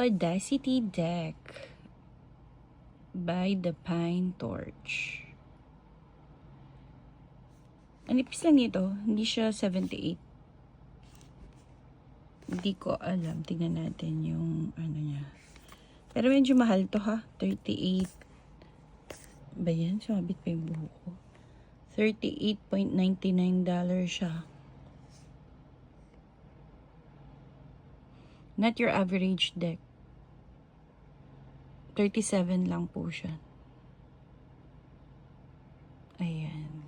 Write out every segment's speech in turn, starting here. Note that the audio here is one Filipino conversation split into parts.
Audacity Deck by The Pine Torch. Ang nipis lang nito, hindi siya 78. Hindi ko alam, tingnan natin yung ano niya. Pero medyo mahal to ha, 38. Ba yan? Sumabit pa yung buho ko. $38.99 siya. Not your average deck. 37 lang po siya. Ayan.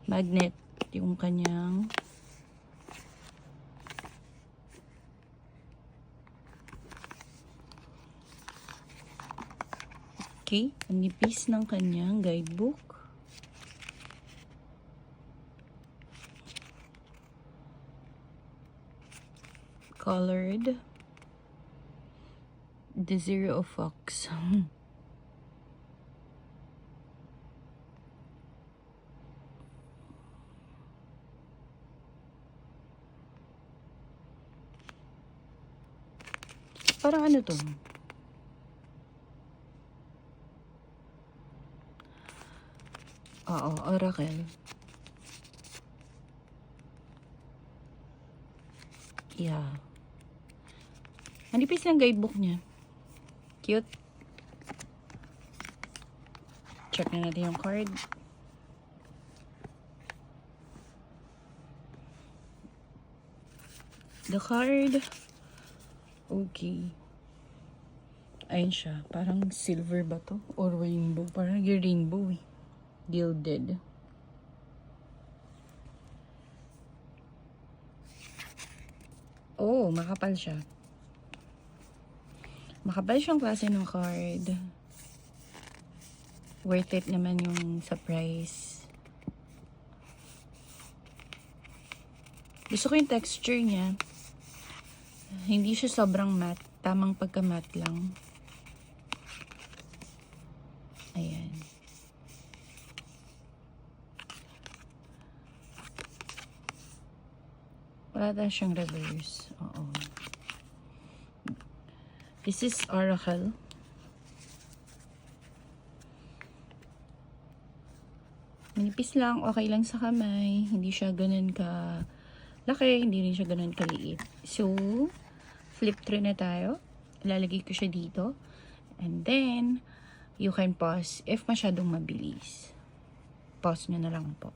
Magnet yung kanyang okay, ang nipis ng kanyang guidebook. Colored. The Zero of Fox. Parang ano to? Oo, Oracle. Yeah. Manipis lang guidebook niya. Cute. Check na natin yung card. The card. Okay. Ayun siya. Parang silver ba to? Or rainbow. Parang yung rainbow eh. Gilded. Oh, makapal siya. Makapal siyang klase ng card. Worth it naman yung sa price. Gusto ko yung texture niya. Hindi siya sobrang matte. Tamang pagka-matte lang. Ayan. Wala na siyang reverse. Oo. This is Oracle. Manipis lang, okay lang sa kamay. Hindi siya ganun ka laki, hindi rin siya ganun kaliit. So, flip through na tayo. Ilalagay ko siya dito. And then, you can pause if masyadong mabilis. Pause nyo na lang po.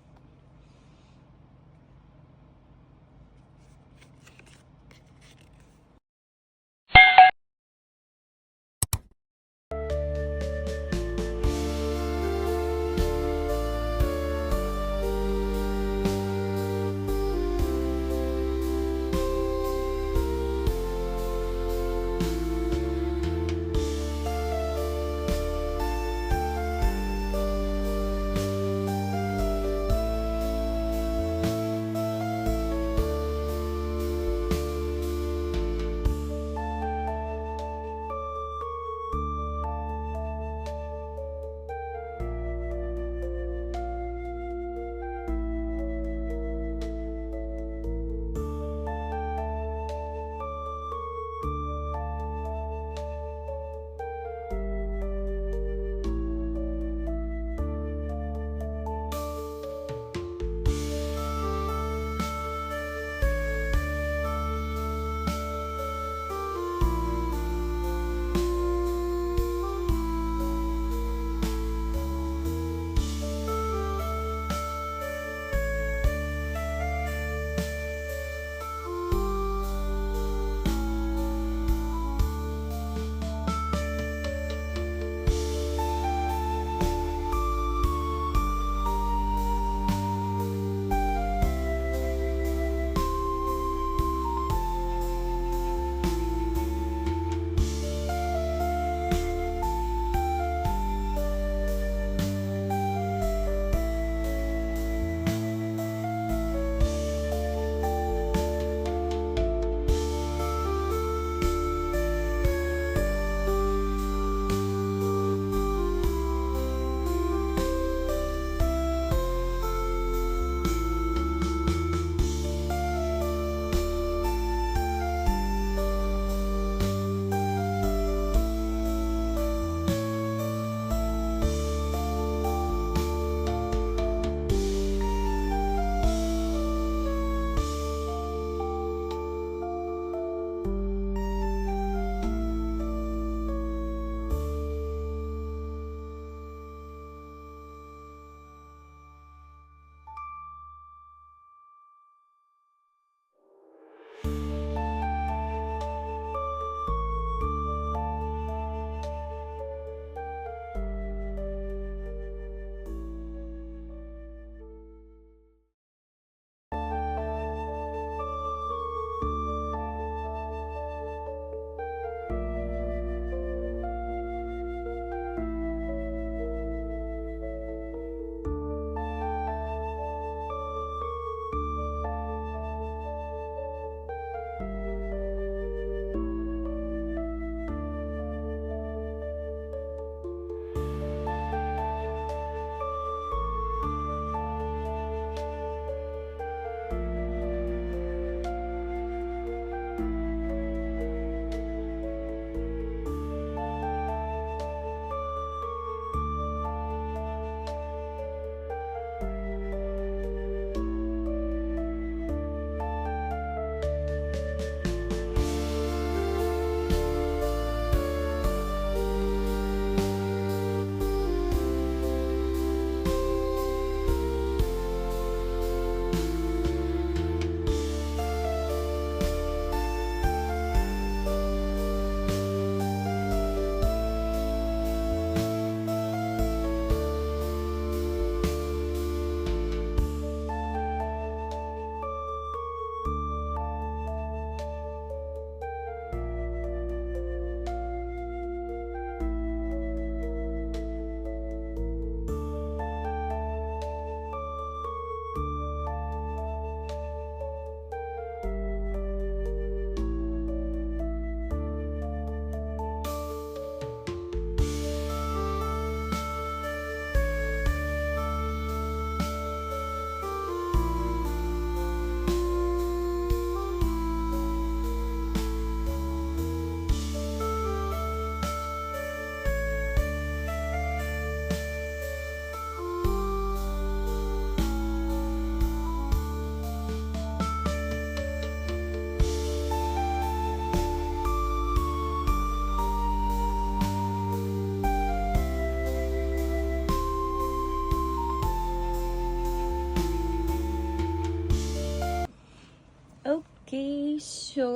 Okay, so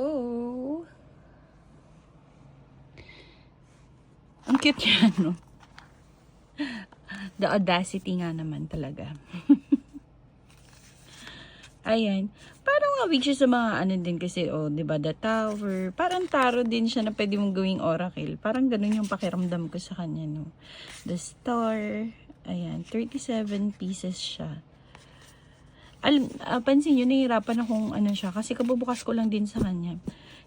ang cute niya, no? The audacity nga naman talaga. Ayan. Parang which is sa mga ano din kasi, oh, 'di ba, the tower. Parang tarot din siya na pwede mong gawing oracle. Parang ganun yung pakiramdam ko sa kanya, no. The star. Ayan, 37 pieces siya. Pansin nyo, nahihirapan akong ano siya. Kasi kabubukas ko lang din sa kanya.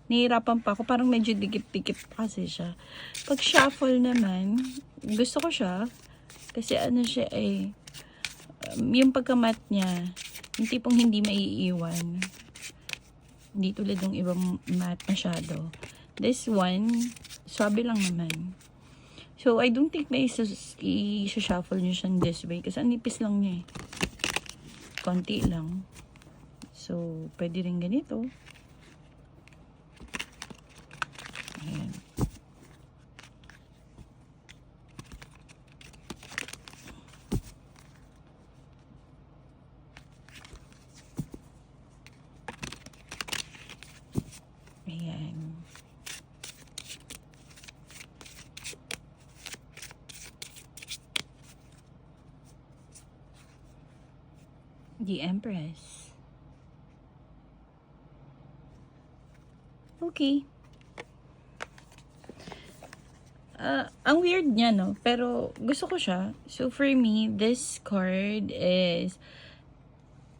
Nahihirapan pa ako. Parang medyo dikit-dikit pa kasi siya. Pag shuffle naman, gusto ko siya. Kasi ano siya yung pagkamat niya, yung tipong hindi maiiwan. Hindi tulad ng ibang mat masyado. This one, swabe lang naman. So, I don't think na i-shuffle nyo siyang this way. Kasi ang nipis lang niya konti lang. So, pwede rin ganito. Ayan. Ayan. The Empress. Okay. Ang weird niya, no? Pero gusto ko siya. So, for me, this card is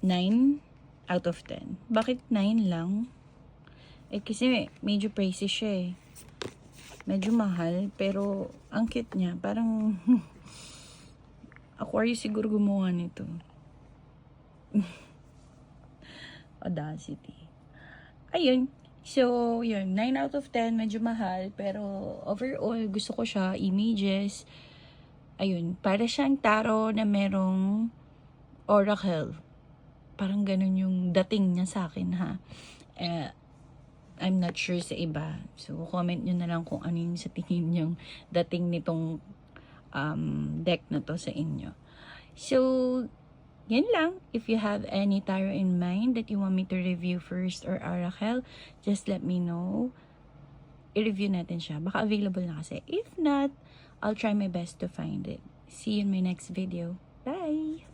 9 out of 10. Bakit 9 lang? Kasi medyo pricey siya Medyo mahal, pero ang cute niya. Parang Aquarius siguro gumawa nito. Audacity. Ayun. So, yun. 9 out of 10. Medyo mahal. Pero, overall, gusto ko siya. Images. Ayun. Para siyang tarot na merong oracle. Parang ganun yung dating niya sa akin, ha. I'm not sure sa iba. So, comment nyo na lang kung ano yung sa tingin yung dating nitong deck na to sa inyo. So, yan lang. If you have any tarot in mind that you want me to review first or oracle, just let me know. I-review natin siya. Baka available na kasi. If not, I'll try my best to find it. See you in my next video. Bye!